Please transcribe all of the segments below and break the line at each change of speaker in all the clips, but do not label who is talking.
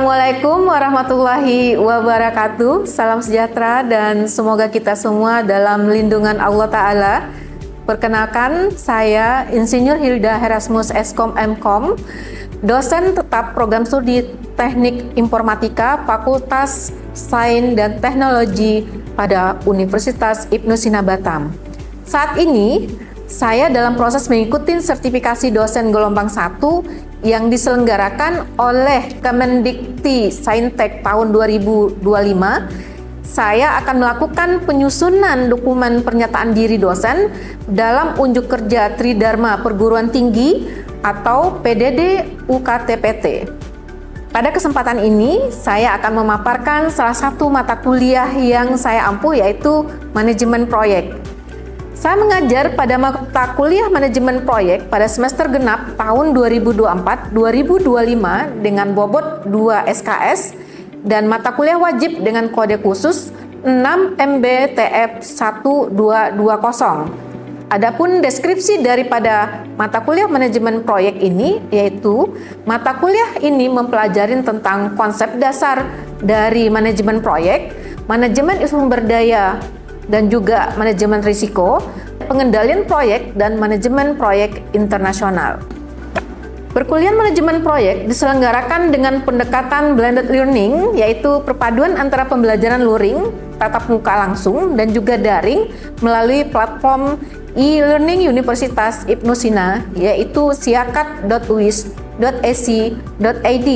Assalamualaikum warahmatullahi wabarakatuh. Salam sejahtera dan semoga kita semua dalam lindungan Allah Ta'ala. Perkenalkan, saya Insinyur Hilda Herasmus Eskom Mkom, dosen tetap program studi Teknik Informatika Fakultas Sains dan Teknologi pada Universitas Ibnu Sina Batam. Saat ini, saya dalam proses mengikuti sertifikasi dosen gelombang 1 yang diselenggarakan oleh Kemendikti Saintek tahun 2025. Saya akan melakukan penyusunan dokumen pernyataan diri dosen dalam unjuk kerja Tridharma Perguruan Tinggi atau PDD UKTPT. Pada kesempatan ini, saya akan memaparkan salah satu mata kuliah yang saya ampuh, yaitu manajemen proyek. Saya mengajar pada mata kuliah manajemen proyek pada semester genap tahun 2024-2025 dengan bobot 2 SKS dan mata kuliah wajib dengan kode khusus 6 MBTF 1220. Adapun deskripsi daripada mata kuliah manajemen proyek ini, yaitu mata kuliah ini mempelajari tentang konsep dasar dari manajemen proyek, manajemen sumber daya, dan juga manajemen risiko, pengendalian proyek, dan manajemen proyek internasional. Perkuliahan manajemen proyek diselenggarakan dengan pendekatan blended learning, yaitu perpaduan antara pembelajaran luring, tatap muka langsung, dan juga daring melalui platform e-learning Universitas Ibnu Sina, yaitu siakat.uis.ac.id.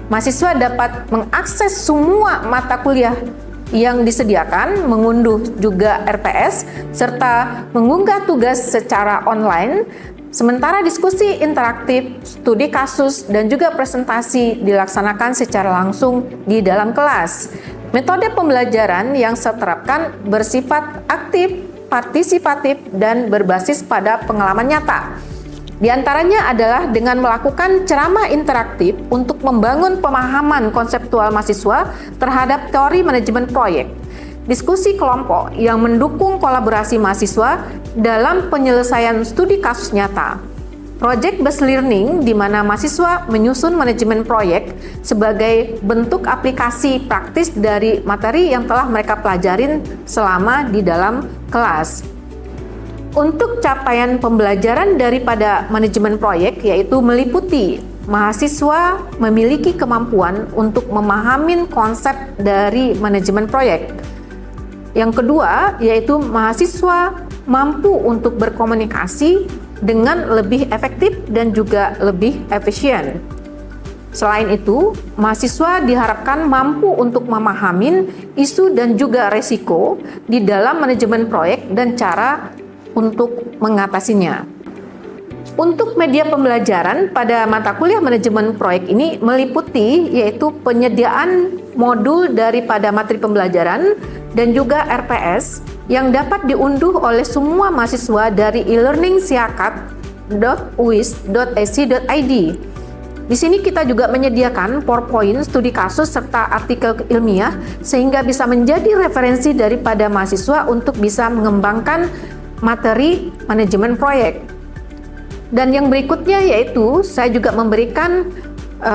Mahasiswa dapat mengakses semua mata kuliah yang disediakan, mengunduh juga RPS, serta mengunggah tugas secara online, sementara diskusi interaktif, studi kasus, dan juga presentasi dilaksanakan secara langsung di dalam kelas. Metode pembelajaran yang saya terapkan bersifat aktif, partisipatif, dan berbasis pada pengalaman nyata. Di antaranya adalah dengan melakukan ceramah interaktif untuk membangun pemahaman konseptual mahasiswa terhadap teori manajemen proyek, diskusi kelompok yang mendukung kolaborasi mahasiswa dalam penyelesaian studi kasus nyata, project based learning di mana mahasiswa menyusun manajemen proyek sebagai bentuk aplikasi praktis dari materi yang telah mereka pelajarin selama di dalam kelas. Untuk capaian pembelajaran daripada manajemen proyek, yaitu meliputi mahasiswa memiliki kemampuan untuk memahami konsep dari manajemen proyek. Yang kedua, yaitu mahasiswa mampu untuk berkomunikasi dengan lebih efektif dan juga lebih efisien. Selain itu, mahasiswa diharapkan mampu untuk memahami isu dan juga resiko di dalam manajemen proyek dan cara untuk mengatasinya. Untuk media pembelajaran pada mata kuliah manajemen proyek ini meliputi yaitu penyediaan modul daripada materi pembelajaran dan juga RPS yang dapat diunduh oleh semua mahasiswa dari e-learning siakat.uis.ac.id. Di sini kita juga menyediakan PowerPoint, studi kasus, serta artikel ilmiah sehingga bisa menjadi referensi daripada mahasiswa untuk bisa mengembangkan materi manajemen proyek. Dan yang berikutnya yaitu saya juga memberikan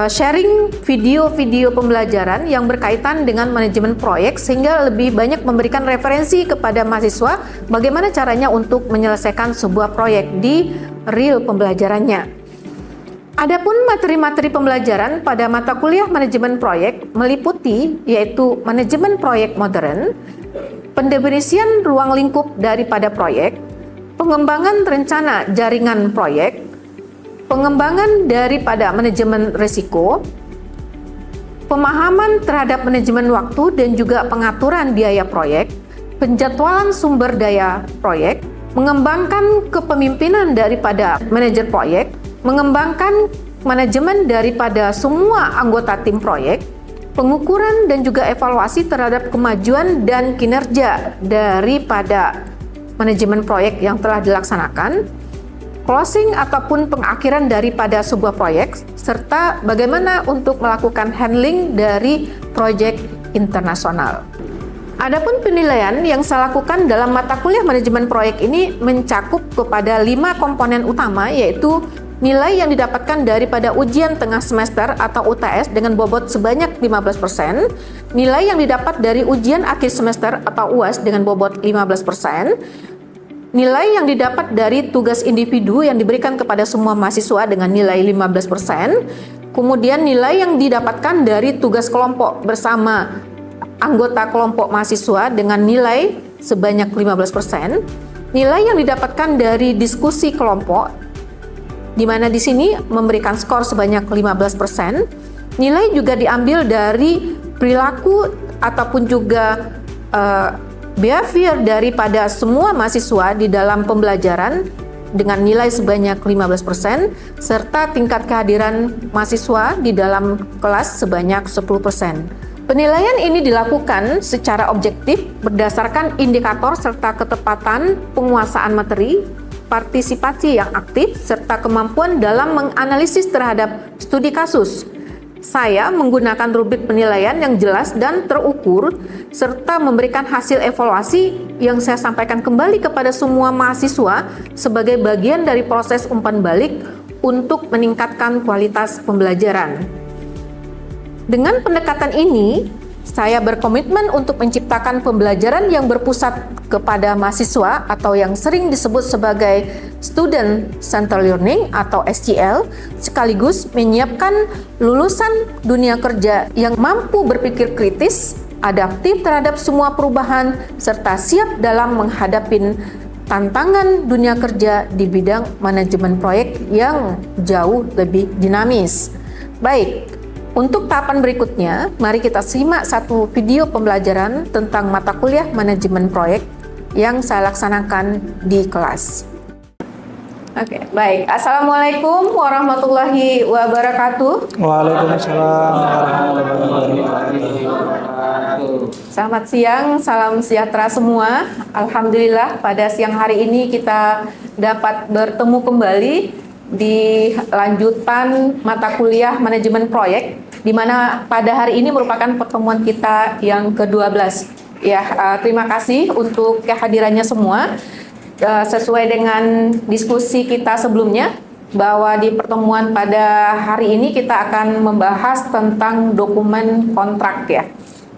sharing video-video pembelajaran yang berkaitan dengan manajemen proyek sehingga lebih banyak memberikan referensi kepada mahasiswa bagaimana caranya untuk menyelesaikan sebuah proyek di real pembelajarannya. Adapun materi-materi pembelajaran pada mata kuliah manajemen proyek meliputi yaitu manajemen proyek modern, pendefinisian ruang lingkup daripada proyek, pengembangan rencana jaringan proyek, pengembangan daripada manajemen risiko, pemahaman terhadap manajemen waktu dan juga pengaturan biaya proyek, penjadwalan sumber daya proyek, mengembangkan kepemimpinan daripada manajer proyek, mengembangkan manajemen daripada semua anggota tim proyek, pengukuran dan juga evaluasi terhadap kemajuan dan kinerja daripada manajemen proyek yang telah dilaksanakan, closing ataupun pengakhiran daripada sebuah proyek, serta bagaimana untuk melakukan handling dari proyek internasional. Adapun penilaian yang saya lakukan dalam mata kuliah manajemen proyek ini mencakup kepada 5 komponen utama, yaitu nilai yang didapatkan daripada ujian tengah semester atau UTS dengan bobot sebanyak 15%, nilai yang didapat dari ujian akhir semester atau UAS dengan bobot 15%, nilai yang didapat dari tugas individu yang diberikan kepada semua mahasiswa dengan nilai 15%, kemudian nilai yang didapatkan dari tugas kelompok bersama anggota kelompok mahasiswa dengan nilai sebanyak 15%, nilai yang didapatkan dari diskusi kelompok, di mana di sini memberikan skor sebanyak 15%, nilai juga diambil dari perilaku ataupun juga behavior daripada semua mahasiswa di dalam pembelajaran dengan nilai sebanyak 15%, serta tingkat kehadiran mahasiswa di dalam kelas sebanyak 10%. Penilaian ini dilakukan secara objektif berdasarkan indikator serta ketepatan penguasaan materi, partisipasi yang aktif, serta kemampuan dalam menganalisis terhadap studi kasus. Saya menggunakan rubrik penilaian yang jelas dan terukur, serta memberikan hasil evaluasi yang saya sampaikan kembali kepada semua mahasiswa sebagai bagian dari proses umpan balik untuk meningkatkan kualitas pembelajaran. Dengan pendekatan ini, saya berkomitmen untuk menciptakan pembelajaran yang berpusat kepada mahasiswa atau yang sering disebut sebagai Student Centered Learning atau SCL, sekaligus menyiapkan lulusan dunia kerja yang mampu berpikir kritis, adaptif terhadap semua perubahan, serta siap dalam menghadapi tantangan dunia kerja di bidang manajemen proyek yang jauh lebih dinamis. Baik. Untuk tahapan berikutnya, mari kita simak satu video pembelajaran tentang mata kuliah manajemen proyek yang saya laksanakan di kelas. Oke, baik. Assalamualaikum warahmatullahi wabarakatuh.
Waalaikumsalam warahmatullahi wabarakatuh.
Selamat siang, salam sejahtera semua. Alhamdulillah pada siang hari ini kita dapat bertemu kembali di lanjutan mata kuliah manajemen proyek, di mana pada hari ini merupakan pertemuan kita yang ke-12. Ya, terima kasih untuk kehadirannya semua. Sesuai dengan diskusi kita sebelumnya, bahwa di pertemuan pada hari ini kita akan membahas tentang dokumen kontrak ya.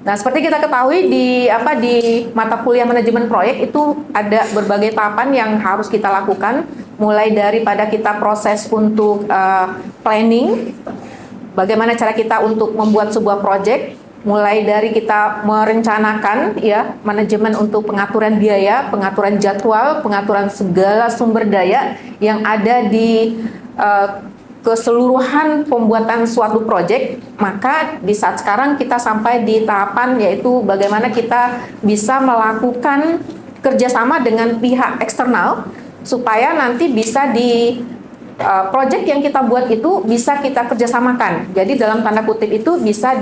Nah, seperti kita ketahui di mata kuliah manajemen proyek itu ada berbagai tahapan yang harus kita lakukan, mulai daripada kita proses untuk planning, bagaimana cara kita untuk membuat sebuah proyek, mulai dari kita merencanakan ya manajemen untuk pengaturan biaya, pengaturan jadwal, pengaturan segala sumber daya yang ada di keseluruhan pembuatan suatu proyek. Maka di saat sekarang kita sampai di tahapan yaitu bagaimana kita bisa melakukan kerjasama dengan pihak eksternal supaya nanti bisa di proyek yang kita buat itu bisa kita kerjasamakan. Jadi dalam tanda kutip itu bisa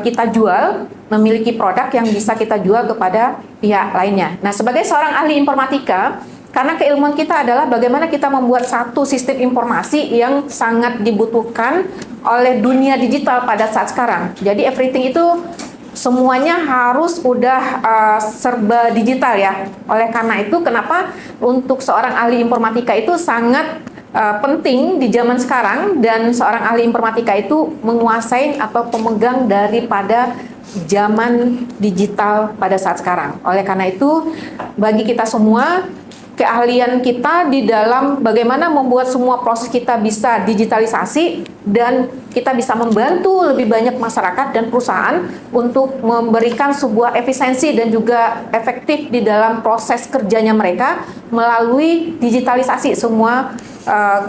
kita jual, memiliki produk yang bisa kita jual kepada pihak lainnya. Nah, sebagai seorang ahli informatika, karena keilmuan kita adalah bagaimana kita membuat satu sistem informasi yang sangat dibutuhkan oleh dunia digital pada saat sekarang. Jadi everything itu semuanya harus udah serba digital ya. Oleh karena itu, kenapa untuk seorang ahli informatika itu sangat penting di zaman sekarang, dan seorang ahli informatika itu menguasai atau pemegang daripada zaman digital pada saat sekarang. Oleh karena itu, bagi kita semua, keahlian kita di dalam bagaimana membuat semua proses kita bisa digitalisasi dan kita bisa membantu lebih banyak masyarakat dan perusahaan untuk memberikan sebuah efisiensi dan juga efektif di dalam proses kerjanya mereka melalui digitalisasi semua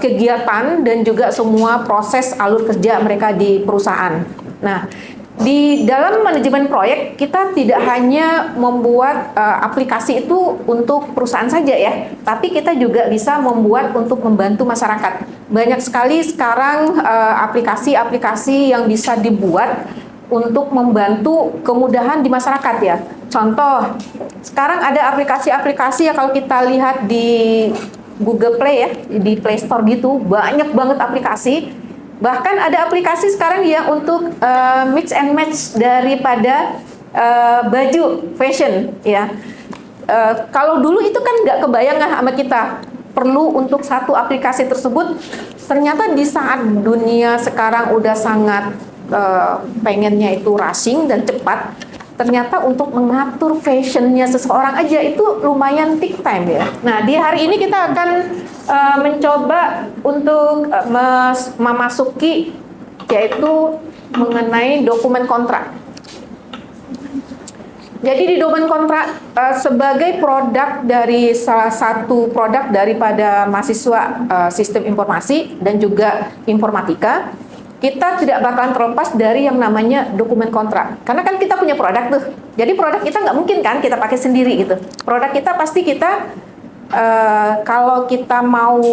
kegiatan dan juga semua proses alur kerja mereka di perusahaan. Nah, di dalam manajemen proyek kita tidak hanya membuat aplikasi itu untuk perusahaan saja ya, tapi kita juga bisa membuat untuk membantu masyarakat. Banyak sekali sekarang aplikasi-aplikasi yang bisa dibuat untuk membantu kemudahan di masyarakat ya. Contoh, sekarang ada aplikasi-aplikasi ya, kalau kita lihat di Google Play ya, di Play Store gitu, banyak banget aplikasi. Bahkan ada aplikasi sekarang yang untuk mix and match daripada baju fashion ya. Kalau dulu itu kan nggak kebayang sama kita. perlu untuk satu aplikasi tersebut. Ternyata di saat dunia sekarang udah sangat pengennya itu rushing dan cepat, ternyata untuk mengatur fashionnya seseorang aja itu lumayan take time ya. Nah, di hari ini kita akan mencoba untuk memasuki yaitu mengenai dokumen kontrak. Jadi di dokumen kontrak sebagai produk dari salah satu produk daripada mahasiswa sistem informasi dan juga informatika, kita tidak bakalan terlepas dari yang namanya dokumen kontrak. Karena kan kita punya produk tuh. Jadi produk kita nggak mungkin kan kita pakai sendiri gitu. Produk kita pasti kita kalau kita mau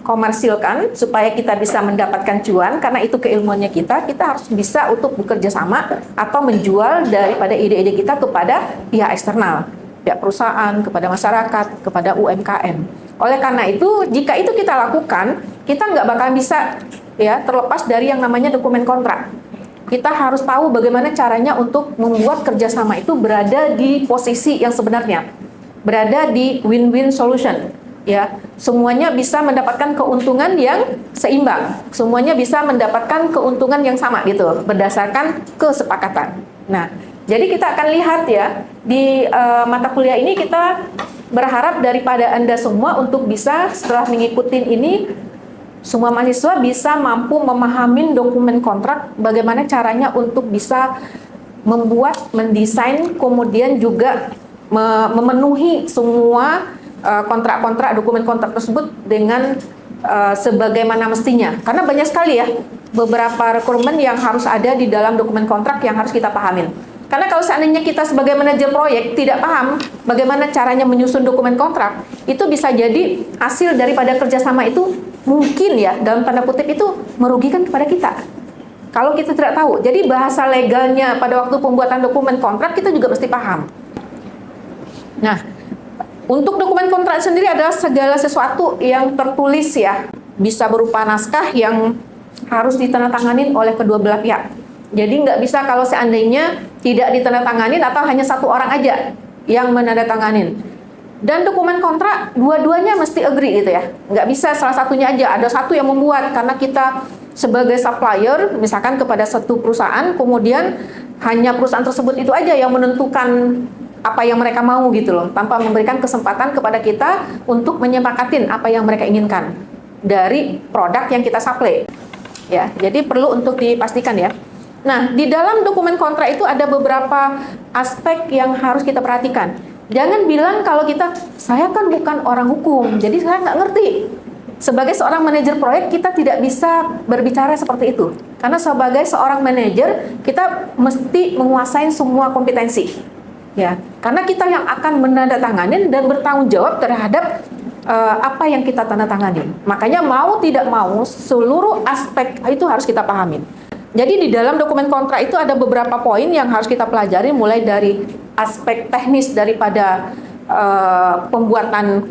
komersilkan supaya kita bisa mendapatkan cuan, karena itu keilmuannya kita harus bisa untuk bekerja sama atau menjual daripada ide-ide kita kepada pihak eksternal, pihak perusahaan, kepada masyarakat, kepada UMKM. Oleh karena itu, jika itu kita lakukan, kita nggak bakal bisa ya terlepas dari yang namanya dokumen kontrak. Kita harus tahu bagaimana caranya untuk membuat kerjasama itu berada di posisi yang sebenarnya, berada di win-win solution. Ya, semuanya bisa mendapatkan keuntungan yang seimbang, semuanya bisa mendapatkan keuntungan yang sama gitu, berdasarkan kesepakatan. Nah, jadi kita akan lihat ya di mata kuliah ini kita berharap daripada Anda semua untuk bisa setelah mengikuti ini, semua mahasiswa bisa mampu memahami dokumen kontrak, bagaimana caranya untuk bisa membuat, mendesain, kemudian juga memenuhi semua kontrak-kontrak, dokumen kontrak tersebut dengan sebagaimana mestinya. Karena banyak sekali ya beberapa requirement yang harus ada di dalam dokumen kontrak yang harus kita pahamin. Karena kalau seandainya kita sebagai manajer proyek tidak paham bagaimana caranya menyusun dokumen kontrak, itu bisa jadi hasil daripada kerjasama itu mungkin ya dalam tanda kutip itu merugikan kepada kita. Kalau kita tidak tahu, jadi bahasa legalnya pada waktu pembuatan dokumen kontrak kita juga mesti paham. Nah, untuk dokumen kontrak sendiri adalah segala sesuatu yang tertulis ya, bisa berupa naskah yang harus ditandatangani oleh kedua belah pihak. Jadi nggak bisa kalau seandainya tidak ditandatanganin atau hanya satu orang aja yang menandatanganin. Dan dokumen kontrak dua-duanya mesti agree gitu ya, nggak bisa salah satunya aja, ada satu yang membuat karena kita sebagai supplier misalkan kepada satu perusahaan, kemudian hanya perusahaan tersebut itu aja yang menentukan apa yang mereka mau gitu loh, tanpa memberikan kesempatan kepada kita untuk menyepakatin apa yang mereka inginkan dari produk yang kita supply. Ya, jadi perlu untuk dipastikan ya. Nah, di dalam dokumen kontrak itu ada beberapa aspek yang harus kita perhatikan. Jangan bilang kalau saya kan bukan orang hukum, jadi saya nggak ngerti. Sebagai seorang manajer proyek, kita tidak bisa berbicara seperti itu. Karena sebagai seorang manajer, kita mesti menguasai semua kompetensi. Ya, karena kita yang akan menandatangani dan bertanggung jawab terhadap apa yang kita tandatangani. Makanya mau tidak mau seluruh aspek itu harus kita pahami. Jadi di dalam dokumen kontrak itu ada beberapa poin yang harus kita pelajari, mulai dari aspek teknis daripada pembuatan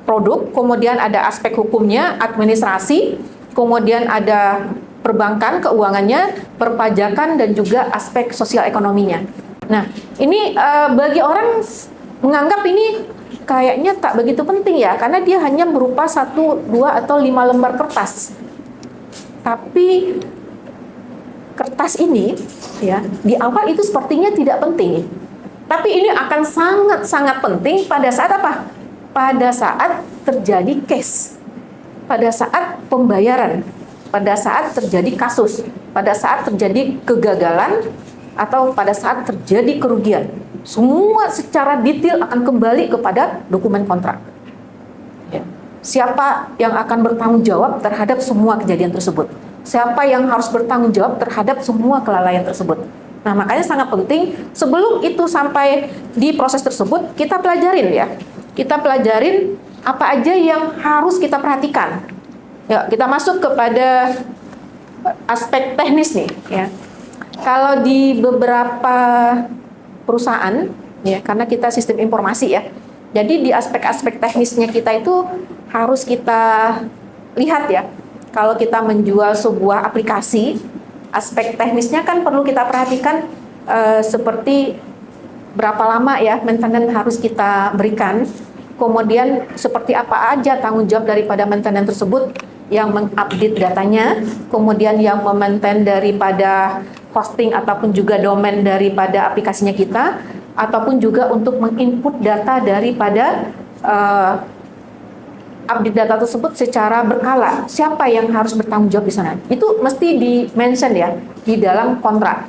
produk, kemudian ada aspek hukumnya, administrasi, kemudian ada perbankan, keuangannya, perpajakan, dan juga aspek sosial ekonominya. Nah, ini bagi orang menganggap ini kayaknya tak begitu penting ya, karena dia hanya berupa 1, 2, atau 5 lembar kertas. Tapi kertas ini ya di awal itu sepertinya tidak penting. Tapi ini akan sangat-sangat penting pada saat apa? Pada saat terjadi case, pada saat pembayaran, pada saat terjadi kasus, pada saat terjadi kegagalan, atau pada saat terjadi kerugian. Semua secara detail akan kembali kepada dokumen kontrak. Ya. Siapa yang akan bertanggung jawab terhadap semua kejadian tersebut? Siapa yang harus bertanggung jawab terhadap semua kelalaian tersebut? Nah, makanya sangat penting sebelum itu sampai di proses tersebut, kita pelajarin ya. Kita pelajarin apa aja yang harus kita perhatikan. Ya, kita masuk kepada aspek teknis nih ya. Kalau di beberapa perusahaan, ya, karena kita sistem informasi ya, jadi di aspek-aspek teknisnya kita itu harus kita lihat ya. Kalau kita menjual sebuah aplikasi, aspek teknisnya kan perlu kita perhatikan seperti berapa lama ya maintenance harus kita berikan, kemudian seperti apa aja tanggung jawab daripada maintenance tersebut, yang mengupdate datanya, kemudian yang memaintain daripada hosting ataupun juga domain daripada aplikasinya kita, ataupun juga untuk menginput data daripada update data tersebut secara berkala. Siapa yang harus bertanggung jawab di sana? Itu mesti di-mention ya di dalam kontrak.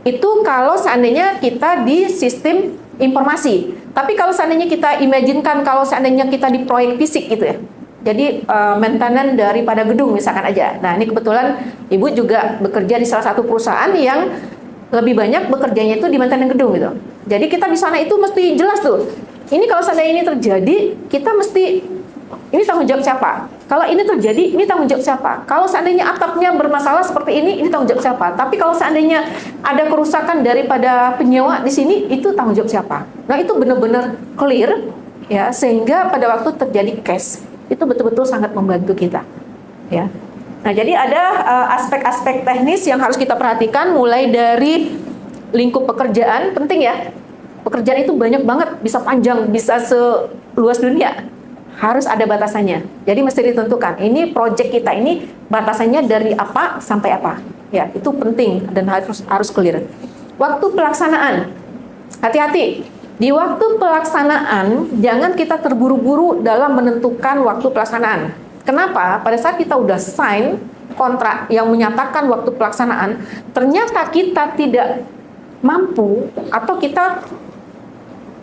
Itu kalau seandainya kita di sistem informasi. Tapi kalau seandainya kita imajinekan kalau seandainya kita di proyek fisik gitu ya. Jadi maintenance daripada gedung misalkan aja. Nah, ini kebetulan Ibu juga bekerja di salah satu perusahaan yang lebih banyak bekerjanya itu di maintenance gedung gitu. Jadi kita di sana itu mesti jelas tuh. Ini kalau seandainya ini terjadi, kita mesti ini tanggung jawab siapa? Kalau ini terjadi, ini tanggung jawab siapa? Kalau seandainya atapnya bermasalah seperti ini tanggung jawab siapa? Tapi kalau seandainya ada kerusakan daripada penyewa di sini, itu tanggung jawab siapa? Nah, itu benar-benar clear ya, sehingga pada waktu terjadi case itu betul-betul sangat membantu kita ya. Nah, jadi ada aspek-aspek teknis yang harus kita perhatikan, mulai dari lingkup pekerjaan, penting ya. Pekerjaan itu banyak banget, bisa panjang, bisa seluas dunia. Harus ada batasannya. Jadi mesti ditentukan. Ini project kita ini batasannya dari apa sampai apa. Ya, itu penting dan harus clear. Waktu pelaksanaan. Hati-hati. Di waktu pelaksanaan jangan kita terburu-buru dalam menentukan waktu pelaksanaan. Kenapa? Pada saat kita udah sign kontrak yang menyatakan waktu pelaksanaan, ternyata kita tidak mampu atau kita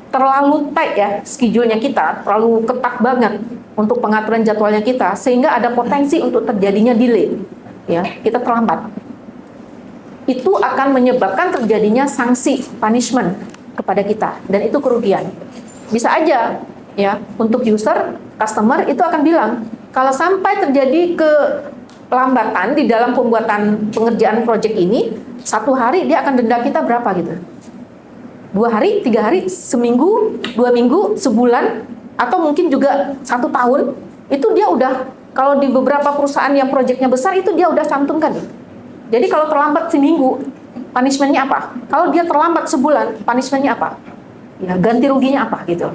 terlalu tight ya schedule-nya kita, terlalu ketat banget untuk pengaturan jadwalnya kita, sehingga ada potensi untuk terjadinya delay ya, kita terlambat. Itu akan menyebabkan terjadinya sanksi, punishment kepada kita, dan itu kerugian. Bisa aja ya, untuk user, customer itu akan bilang kalau sampai terjadi kelambatan di dalam pembuatan pengerjaan project ini, 1 hari dia akan denda kita berapa gitu. 2 hari, 3 hari, seminggu, 2 minggu, sebulan, atau mungkin juga 1 tahun, itu dia udah, kalau di beberapa perusahaan yang proyeknya besar, itu dia udah cantumkan. Jadi kalau terlambat seminggu, punishment-nya apa? Kalau dia terlambat sebulan, punishment-nya apa? Ya, ganti ruginya apa gitu.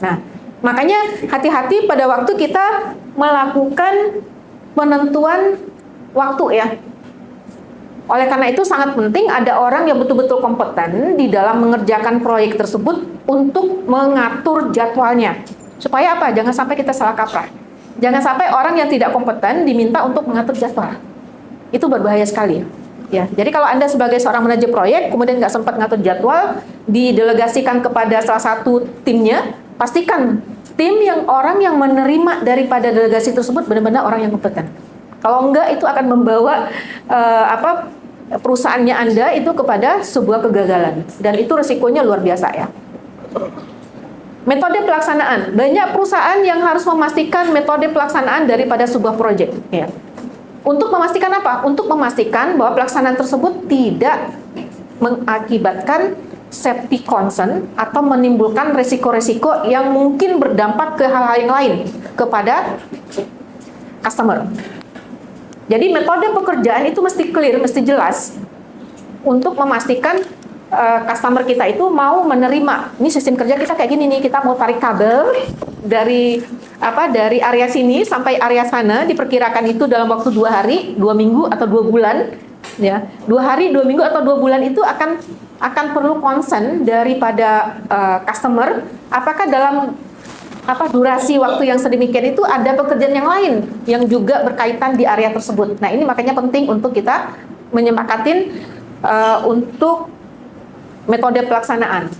Nah, makanya hati-hati pada waktu kita melakukan penentuan waktu ya. Oleh karena itu sangat penting ada orang yang betul-betul kompeten di dalam mengerjakan proyek tersebut untuk mengatur jadwalnya. Supaya apa? Jangan sampai kita salah kaprah. Jangan sampai orang yang tidak kompeten diminta untuk mengatur jadwal. Itu berbahaya sekali. Ya, jadi kalau Anda sebagai seorang manajer proyek kemudian nggak sempat ngatur jadwal, didelegasikan kepada salah satu timnya, pastikan tim yang orang yang menerima daripada delegasi tersebut benar-benar orang yang kompeten. Kalau enggak, itu akan membawa perusahaannya Anda itu kepada sebuah kegagalan, dan itu resikonya luar biasa ya. Metode pelaksanaan, banyak perusahaan yang harus memastikan metode pelaksanaan daripada sebuah proyek ya. Untuk memastikan apa? Untuk memastikan bahwa pelaksanaan tersebut tidak mengakibatkan safety concern atau menimbulkan resiko-resiko yang mungkin berdampak ke hal-hal yang lain kepada customer. Jadi metode pekerjaan itu mesti clear, mesti jelas untuk memastikan customer kita itu mau menerima. Ini sistem kerja kita kayak gini nih, kita mau tarik kabel dari area sini sampai area sana, diperkirakan itu dalam waktu 2 hari, 2 minggu atau 2 bulan. Ya, 2 hari, 2 minggu atau 2 bulan itu akan perlu concern daripada customer. Apakah dalam durasi waktu yang sedemikian itu ada pekerjaan yang lain yang juga berkaitan di area tersebut. Nah, ini makanya penting untuk kita menyepakatin untuk metode pelaksanaan.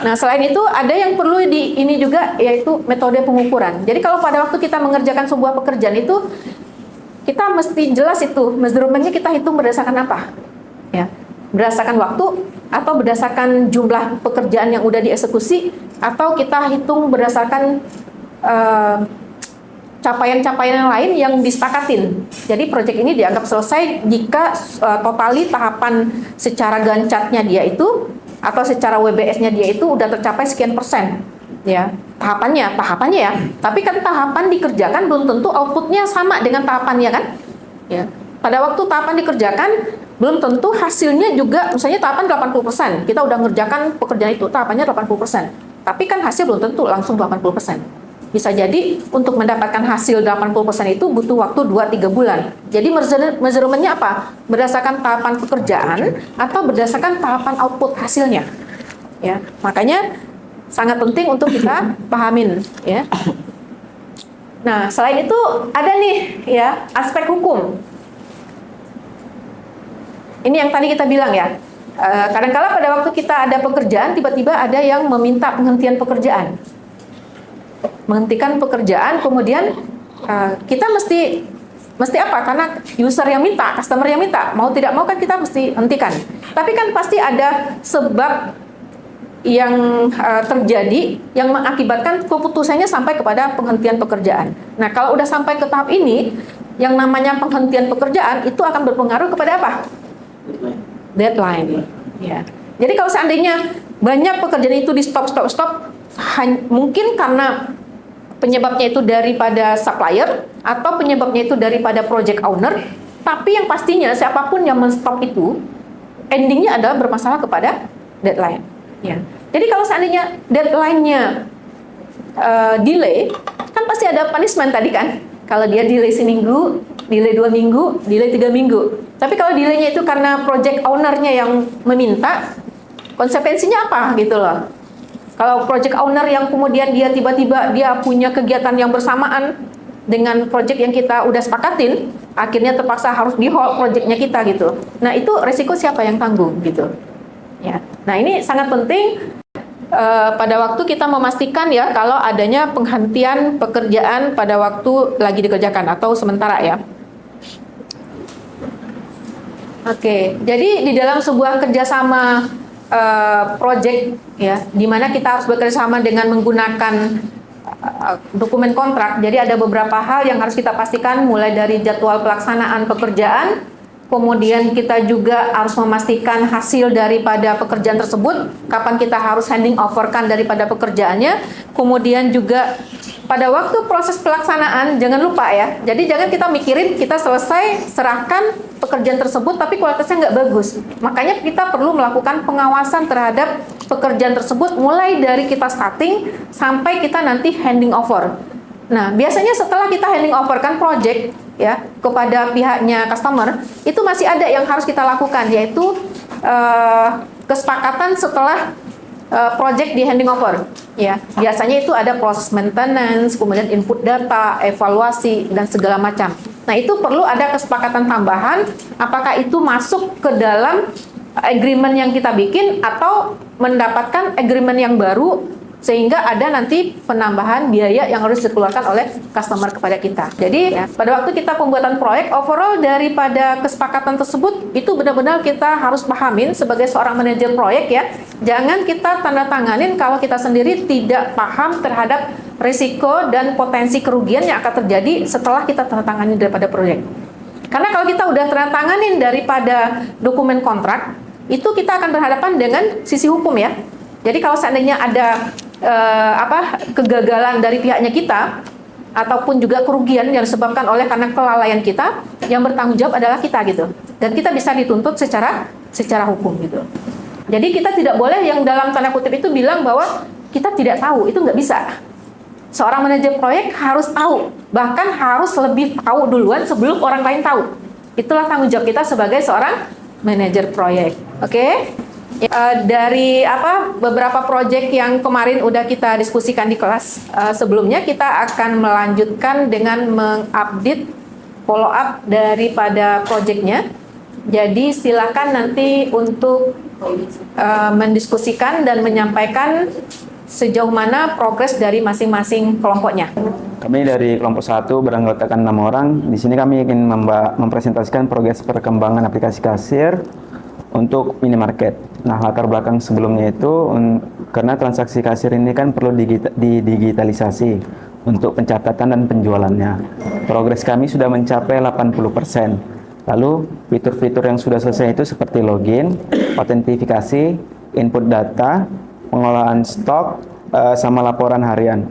Nah, selain itu ada yang perlu ini juga, yaitu metode pengukuran. Jadi kalau pada waktu kita mengerjakan sebuah pekerjaan itu, kita mesti jelas itu measurement-nya kita hitung berdasarkan apa, ya, berdasarkan waktu atau berdasarkan jumlah pekerjaan yang udah dieksekusi, atau kita hitung berdasarkan capaian-capaian yang lain yang disepakatin. Jadi proyek ini dianggap selesai jika totali tahapan secara gancatnya dia itu atau secara WBS-nya dia itu udah tercapai sekian persen. Ya, tahapannya ya. Tapi kan tahapan dikerjakan belum tentu outputnya sama dengan tahapannya kan? Ya. Pada waktu tahapan dikerjakan belum tentu hasilnya juga, misalnya tahapan 80%. Kita udah ngerjakan pekerjaan itu, tahapannya 80%. Tapi kan hasil belum tentu langsung 80%. Bisa jadi untuk mendapatkan hasil 80% itu butuh waktu 2-3 bulan. Jadi measurementnya apa? Berdasarkan tahapan pekerjaan atau berdasarkan tahapan output hasilnya. Ya, makanya sangat penting untuk kita pahamin, ya. Nah, selain itu ada nih ya aspek hukum. Ini yang tadi kita bilang ya. Kadang-kala pada waktu kita ada pekerjaan, tiba-tiba ada yang meminta penghentian pekerjaan. Menghentikan pekerjaan, kemudian kita mesti apa? Karena user yang minta, customer yang minta, mau tidak mau kan kita mesti hentikan. Tapi kan pasti ada sebab yang terjadi yang mengakibatkan keputusannya sampai kepada penghentian pekerjaan. Nah, kalau udah sampai ke tahap ini, yang namanya penghentian pekerjaan itu akan berpengaruh kepada apa? Deadline. Ya. Jadi kalau seandainya banyak pekerjaan itu di stop, mungkin karena penyebabnya itu daripada supplier atau penyebabnya itu daripada project owner, tapi yang pastinya siapapun yang men-stop itu endingnya adalah bermasalah kepada deadline. Ya. Jadi kalau seandainya deadline-nya delay, kan pasti ada punishment tadi kan. Kalau dia delay seminggu, delay 2 minggu, delay 3 minggu. Tapi kalau delaynya itu karena project owner-nya yang meminta, konsekuensinya apa gitu loh. Kalau project owner yang kemudian dia tiba-tiba dia punya kegiatan yang bersamaan dengan project yang kita udah sepakatin, akhirnya terpaksa harus di-hold projectnya kita gitu. Nah, itu resiko siapa yang tanggung gitu. Ya. Nah, ini sangat penting pada waktu kita memastikan ya kalau adanya penghentian pekerjaan pada waktu lagi dikerjakan atau sementara ya. Oke, jadi di dalam sebuah kerjasama project ya, di mana kita harus bekerjasama dengan menggunakan dokumen kontrak. Jadi ada beberapa hal yang harus kita pastikan, mulai dari jadwal pelaksanaan pekerjaan, kemudian kita juga harus memastikan hasil daripada pekerjaan tersebut, kapan kita harus handing overkan daripada pekerjaannya, kemudian juga pada waktu proses pelaksanaan jangan lupa ya. Jadi jangan kita mikirin kita selesai serahkan pekerjaan tersebut tapi kualitasnya nggak bagus. Makanya kita perlu melakukan pengawasan terhadap pekerjaan tersebut mulai dari kita starting sampai kita nanti handing over. Nah, biasanya setelah kita handing over kan project ya kepada pihaknya customer, itu masih ada yang harus kita lakukan, yaitu kesepakatan setelah project di handing over. Ya, biasanya itu ada proses maintenance, kemudian input data, evaluasi dan segala macam. Nah, itu perlu ada kesepakatan tambahan, apakah itu masuk ke dalam agreement yang kita bikin atau mendapatkan agreement yang baru, sehingga ada nanti penambahan biaya yang harus dikeluarkan oleh customer kepada kita. Jadi ya, pada waktu kita pembuatan proyek, overall daripada kesepakatan tersebut itu benar-benar kita harus pahamin sebagai seorang manajer proyek ya. Jangan kita tanda tanganin kalau kita sendiri tidak paham terhadap risiko dan potensi kerugian yang akan terjadi setelah kita tanda tanganin daripada proyek. Karena kalau kita udah tanda tanganin daripada dokumen kontrak, itu kita akan berhadapan dengan sisi hukum ya. Jadi kalau seandainya ada kegagalan dari pihaknya kita ataupun juga kerugian yang disebabkan oleh karena kelalaian kita, yang bertanggung jawab adalah kita gitu, dan kita bisa dituntut secara hukum gitu. Jadi kita tidak boleh yang dalam tanda kutip itu bilang bahwa kita tidak tahu, itu nggak bisa. Seorang manajer proyek harus tahu, bahkan harus lebih tahu duluan sebelum orang lain tahu. Itulah tanggung jawab kita sebagai seorang manajer proyek. Oke? Dari beberapa proyek yang kemarin udah kita diskusikan di kelas sebelumnya, kita akan melanjutkan dengan mengupdate follow up daripada proyeknya. Jadi silakan nanti untuk mendiskusikan dan menyampaikan sejauh mana progres dari masing-masing kelompoknya.
Kami dari kelompok 1 beranggotakan 6 orang. Di sini kami ingin mempresentasikan progres perkembangan aplikasi kasir untuk minimarket. Nah, latar belakang sebelumnya itu karena transaksi kasir ini kan perlu didigitalisasi untuk pencatatan dan penjualannya. Progres kami sudah mencapai 80%. Lalu fitur-fitur yang sudah selesai itu seperti login, autentifikasi, input data, pengelolaan stok, sama laporan harian.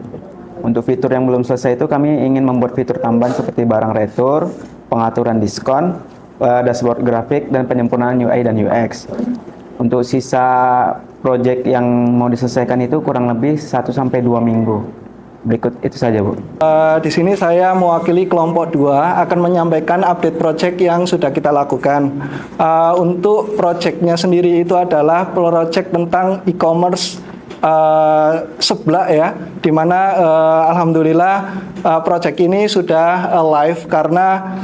Untuk fitur yang belum selesai itu kami ingin membuat fitur tambahan seperti barang retur, pengaturan diskon, dashboard grafik, dan penyempurnaan UI dan UX. Untuk sisa proyek yang mau diselesaikan itu kurang lebih 1-2 minggu. Berikut itu saja, Bu.
Di sini saya mewakili kelompok 2 akan menyampaikan update project yang sudah kita lakukan. Untuk projectnya sendiri itu adalah project tentang e-commerce seblak ya, di mana alhamdulillah project ini sudah live karena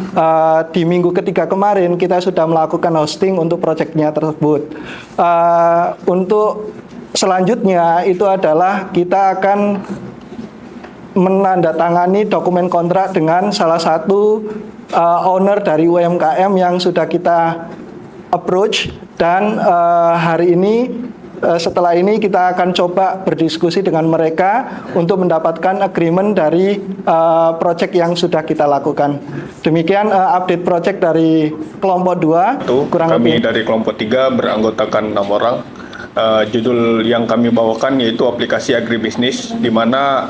di minggu ketiga kemarin kita sudah melakukan hosting untuk projectnya tersebut. Untuk selanjutnya itu adalah kita akan menandatangani dokumen kontrak dengan salah satu owner dari UMKM yang sudah kita approach, dan hari ini setelah ini kita akan coba berdiskusi dengan mereka untuk mendapatkan agreement dari project yang sudah kita lakukan. Demikian update project dari kelompok 2.
Kami dari kelompok 3 beranggotakan 6 orang. Judul yang kami bawakan yaitu aplikasi agribisnis, di mana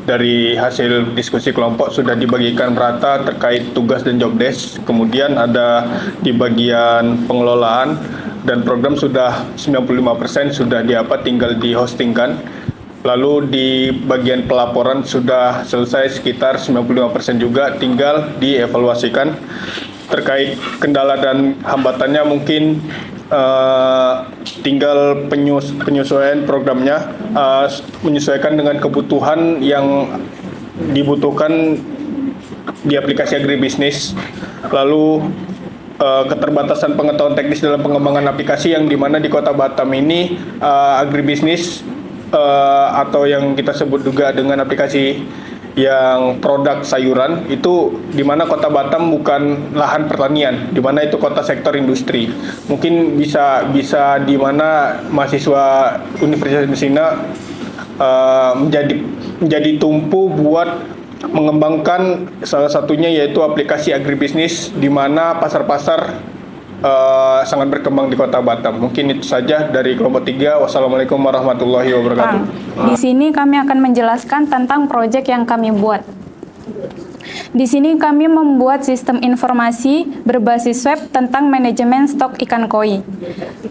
dari hasil diskusi kelompok sudah dibagikan merata terkait tugas dan job desk. Kemudian ada di bagian pengelolaan dan program sudah 95% sudah tinggal di hostingkan. Lalu di bagian pelaporan sudah selesai sekitar 95% juga, tinggal dievaluasikan. Terkait kendala dan hambatannya mungkin tinggal penyesuaian programnya, menyesuaikan dengan kebutuhan yang dibutuhkan di aplikasi agribisnis. Lalu keterbatasan pengetahuan teknis dalam pengembangan aplikasi, yang dimana di Kota Batam ini agribisnis atau yang kita sebut juga dengan aplikasi yang produk sayuran itu, di mana Kota Batam bukan lahan pertanian, di mana itu kota sektor industri. Mungkin bisa di mana mahasiswa Universitas Messina menjadi tumpu buat mengembangkan salah satunya yaitu aplikasi agribisnis, di mana pasar-pasar sangat berkembang di Kota Batam. Mungkin itu saja dari kelompok 3. Wassalamualaikum warahmatullahi wabarakatuh.
Di sini kami akan menjelaskan tentang proyek yang kami buat. Di sini kami membuat sistem informasi berbasis web tentang manajemen stok ikan koi.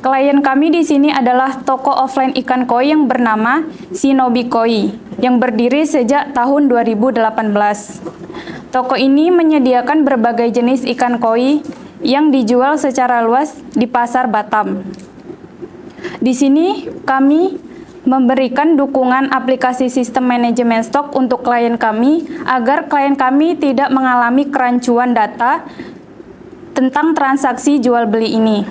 Klien kami di sini adalah toko offline ikan koi yang bernama Shinobi Koi, yang berdiri sejak tahun 2018. Toko ini menyediakan berbagai jenis ikan koi yang dijual secara luas di pasar Batam. Di sini kami memberikan dukungan aplikasi sistem manajemen stok untuk klien kami agar klien kami tidak mengalami kerancuan data tentang transaksi jual beli ini.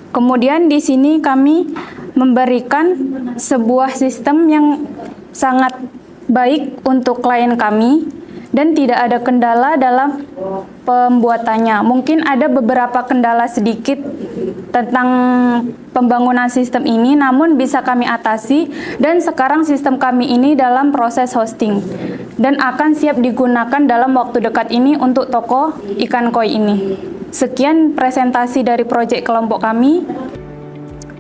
Kemudian di sini kami memberikan sebuah sistem yang sangat baik untuk klien kami dan tidak ada kendala dalam pembuatannya. Mungkin ada beberapa kendala sedikit tentang pembangunan sistem ini, namun bisa kami atasi, dan sekarang sistem kami ini dalam proses hosting dan akan siap digunakan dalam waktu dekat ini untuk toko ikan koi ini. Sekian presentasi dari proyek kelompok kami.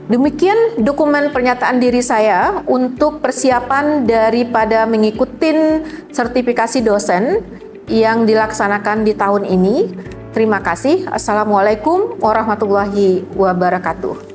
Demikian dokumen pernyataan diri saya untuk persiapan daripada mengikuti sertifikasi dosen yang dilaksanakan di tahun ini. Terima kasih. Assalamualaikum warahmatullahi wabarakatuh.